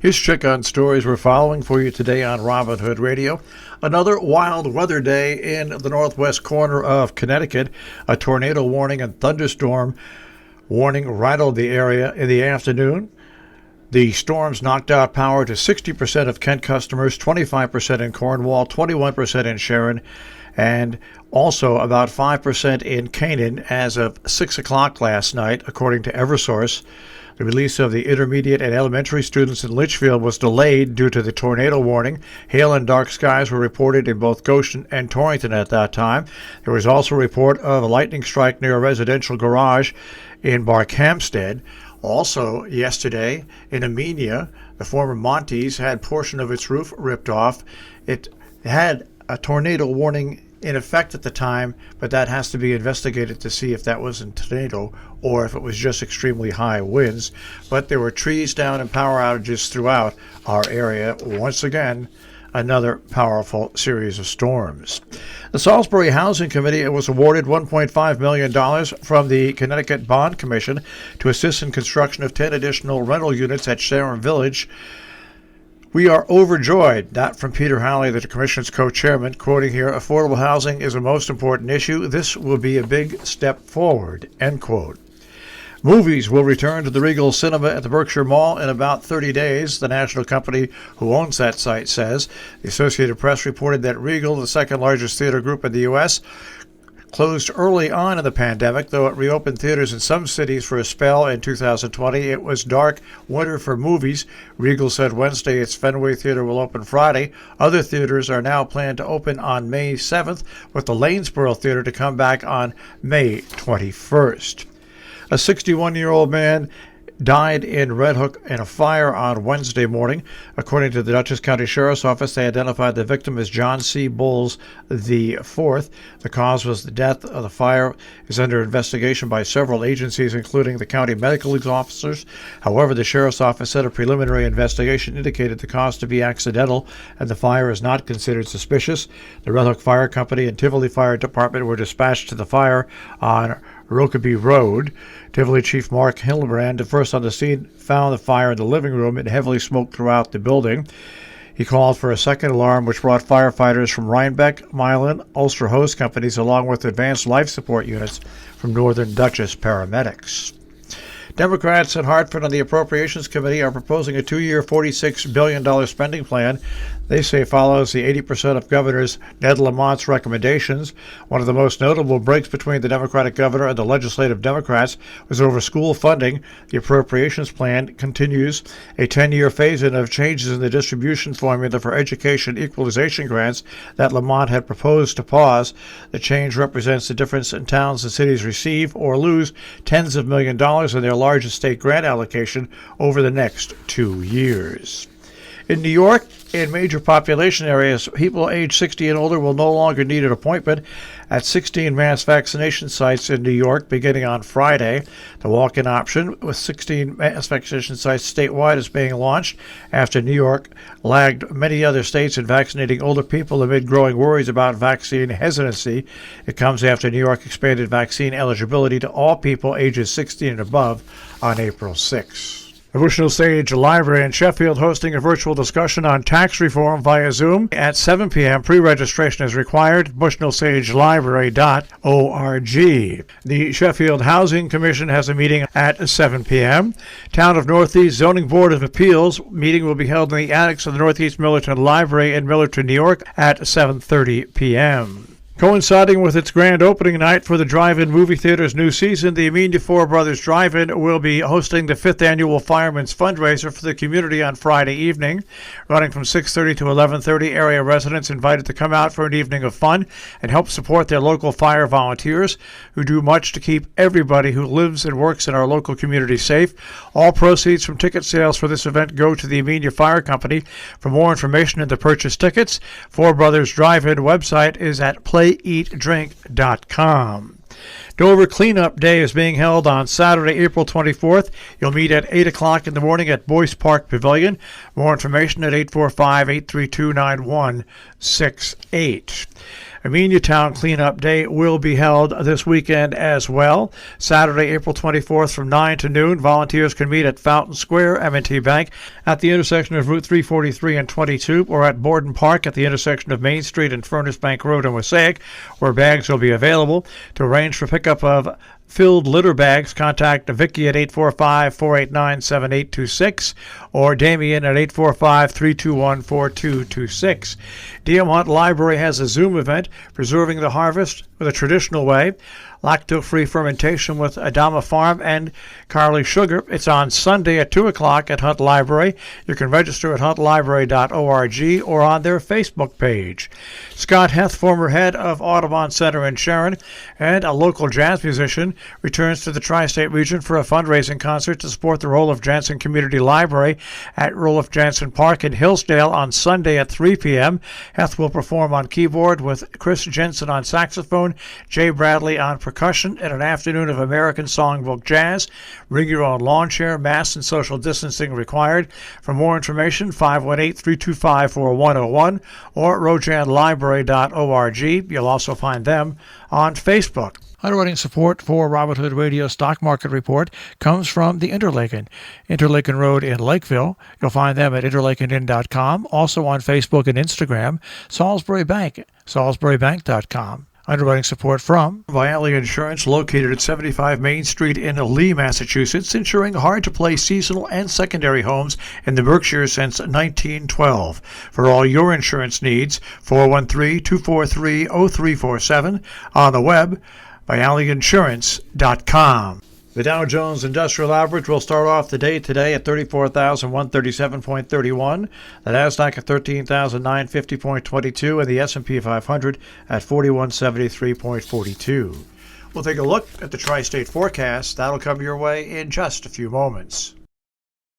Here's check on stories we're following for you today on Robin Hood Radio. Another wild weather day in the northwest corner of Connecticut. A tornado warning and thunderstorm warning rattled the area in the afternoon. The storms knocked out power to 60% of Kent customers, 25% in Cornwall, 21% in Sharon, and also about 5% in Canaan as of 6 o'clock last night, according to Eversource. The release of the intermediate and elementary students in Litchfield was delayed due to the tornado warning. Hail and dark skies were reported in both Goshen and Torrington at that time. There was also a report of a lightning strike near a residential garage in Barkhamsted. Also, yesterday in Amenia, the former Monty's had portion of its roof ripped off. It had a tornado warning in effect at the time, but that has to be investigated to see if that was a tornado or if it was just extremely high winds. But there were trees down and power outages throughout our area. Once again, another powerful series of storms. The Salisbury Housing Committee was awarded $1.5 million from the Connecticut Bond Commission to assist in construction of 10 additional rental units at Sharon Village. We are overjoyed. That from Peter Howley, the Commission's co-chairman, quoting here, "Affordable housing is a most important issue. This will be a big step forward," end quote. Movies will return to the Regal Cinema at the Berkshire Mall in about 30 days, the national company who owns that site says. The Associated Press reported that Regal, the second largest theater group in the U.S., closed early on in the pandemic, though it reopened theaters in some cities for a spell in 2020. It was dark winter for movies. Regal said Wednesday its Fenway Theater will open Friday. Other theaters are now planned to open on May 7th, with the Lanesboro Theater to come back on May 21st. A 61-year-old man died in Red Hook in a fire on Wednesday morning. According to the Dutchess County Sheriff's Office, they identified the victim as John C. Bowles IV. The cause was the death. Of the fire is under investigation by several agencies, including the county medical officers. However, the Sheriff's Office said a preliminary investigation indicated the cause to be accidental, and the fire is not considered suspicious. The Red Hook Fire Company and Tivoli Fire Department were dispatched to the fire on Rokeby Road. Tivoli Chief Mark Hildebrand, first on the scene, found the fire in the living room and heavily smoked throughout the building. He called for a second alarm, which brought firefighters from Rhinebeck, Milan, Ulster Hose Companies, along with advanced life support units from Northern Dutchess paramedics. Democrats in Hartford on the Appropriations Committee are proposing a 2-year, $46 billion spending plan they say follows the 80% of Governor Ned Lamont's recommendations. One of the most notable breaks between the Democratic governor and the legislative Democrats was over school funding. The appropriations plan continues a 10-year phase-in of changes in the distribution formula for education equalization grants that Lamont had proposed to pause. The change represents the difference in towns and cities receive or lose tens of millions of dollars in their largest state grant allocation over the next 2 years. In New York, in major population areas, people age 60 and older will no longer need an appointment at 16 mass vaccination sites in New York beginning on Friday. The walk-in option with 16 mass vaccination sites statewide is being launched after New York lagged many other states in vaccinating older people amid growing worries about vaccine hesitancy. It comes after New York expanded vaccine eligibility to all people ages 60 and above on April 6. The Bushnell Sage Library in Sheffield hosting a virtual discussion on tax reform via Zoom at 7 p.m. Pre-registration is required. BushnellSageLibrary.org. The Sheffield Housing Commission has a meeting at 7 p.m. Town of Northeast Zoning Board of Appeals meeting will be held in the annex of the Northeast Millerton Library in Millerton, New York at 7:30 p.m. Coinciding with its grand opening night for the drive-in movie theater's new season, the Amenia Four Brothers Drive-In will be hosting the 5th annual Fireman's Fundraiser for the community on Friday evening. Running from 6:30 to 11:30, area residents invited to come out for an evening of fun and help support their local fire volunteers who do much to keep everybody who lives and works in our local community safe. All proceeds from ticket sales for this event go to the Amenia Fire Company. For more information and to purchase tickets, Four Brothers Drive-In website is at playeatdrink.com. Dover Cleanup Day is being held on Saturday, April 24th. You'll meet at 8 o'clock in the morning at Boyce Park Pavilion. More information at 845-832-9168. Amenia Town Cleanup Day will be held this weekend as well. Saturday, April 24th from 9 to noon. Volunteers can meet at Fountain Square, M&T Bank, at the intersection of Route 343 and 22, or at Borden Park at the intersection of Main Street and Furnace Bank Road in Wassaic, where bags will be available. To arrange for pickup of filled litter bags, contact Vicky at 845-489-7826 or Damien at 845-321-4226. DM Hunt Library has a Zoom event, Preserving the Harvest with a Traditional Way, lacto-free fermentation with Adama Farm and Carly Sugar. It's on Sunday at 2 o'clock at Hunt Library. You can register at huntlibrary.org or on their Facebook page. Scott Heth, former head of Audubon Center in Sharon and a local jazz musician, returns to the tri-state region for a fundraising concert to support the Roloff Jansen Community Library at Roloff Jansen Park in Hillsdale on Sunday at 3 p.m. Heth will perform on keyboard with Chris Jensen on saxophone, Jay Bradley on percussion, at an afternoon of American Songbook Jazz. Bring your own lawn chair, mask and social distancing required. For more information, 518-325-4101 or rojanlibrary.org. You'll also find them on Facebook. Underwriting support for Robert Hood Radio Stock Market Report comes from the Interlaken Road in Lakeville. You'll find them at interlakeninn.com, also on Facebook and Instagram. Salisbury Bank, salisburybank.com. Underwriting support from Viali Insurance, located at 75 Main Street in Lee, Massachusetts, insuring hard-to-place seasonal and secondary homes in the Berkshires since 1912. For all your insurance needs, 413-243-0347, on the web, vialiinsurance.com. The Dow Jones Industrial Average will start off the day today at 34,137.31, the Nasdaq at 13,950.22, and the S&P 500 at 4173.42. We'll take a look at the tri-state forecast. That'll come your way in just a few moments.